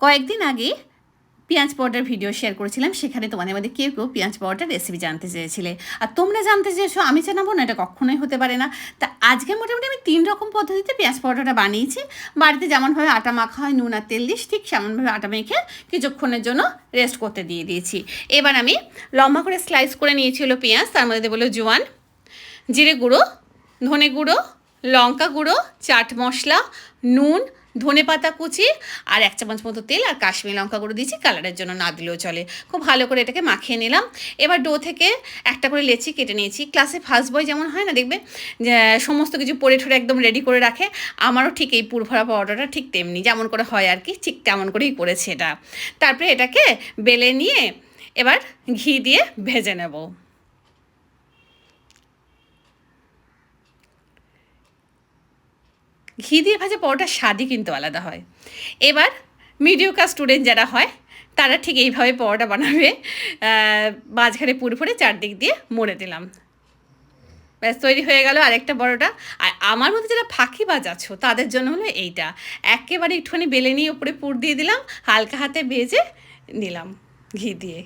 কয়েকদিন আগে পেঁয়াজ পরোটার ভিডিও শেয়ার করেছিলাম, সেখানে তোমাদের মধ্যে কেউ কেউ পেঁয়াজ পরোটার রেসিপি জানতে চেয়েছিলে, আর তোমরা জানতে চেয়েছো আমি জানাবো না, এটা কখনোই হতে পারে না। তা আজকে মোটামুটি আমি 3 রকম পদ্ধতিতে পেঁয়াজ পরোটাটা বানিয়েছি। বাড়িতে যেমনভাবে আটা মাখা হয়, নুন আর তেল দিস, ঠিক সেমনভাবে আটা মেখে কিছুক্ষণের জন্য রেস্ট করতে দিয়ে দিয়েছি। এবার আমি লম্বা করে স্লাইস করে নিয়েছি হলো পেঁয়াজ, তার মধ্যে দেবো জোয়ান, জিরে গুঁড়ো, ধনে গুঁড়ো, লঙ্কা গুঁড়ো, চাট মশলা, নুন, ধনে পাতা কুচি, আর 1 চামচ মতো তেল, আর কাশ্মীরি লঙ্কা গুঁড়ো দিয়েছি, কালারের জন্য না দিলেও চলে। খুব ভালো করে এটাকে মাখিয়ে নিলাম। এবার ডো থেকে একটা করে লেচি কেটে নিয়েছি। ক্লাসে ফার্স্ট বয় যেমন হয় না, দেখবে যে সমস্ত কিছু পরে ঠরে একদম রেডি করে রাখে, আমারও ঠিক এই পুরভরা পাউডারটা ঠিক তেমনি যেমন করে হয় আর কি, ঠিক তেমন করেই করেছি এটা। তারপরে এটাকে বেলে নিয়ে এবার ঘি দিয়ে ভেজে নেব। ঘি দিয়ে ভাজা পরোটার স্বাদই কিন্তু আলাদা হয়। এবার মিডিওকার স্টুডেন্ট যারা হয় তারা ঠিক এইভাবে পরোটা বানাবে। মাঝখানে পুরোপুরি চারদিক দিয়ে মুড়ে দিলাম, ব্যাস তৈরি হয়ে গেল আরেকটা পরোটা। আর আমার মধ্যে যারা ফাঁকিবাজ আছো তাদের জন্য হলো এইটা, একেবারে একটুখানি বেলে নিয়ে উপরে পুর দিয়ে দিলাম, হালকা হাতে ভেজে নিলাম ঘি দিয়ে।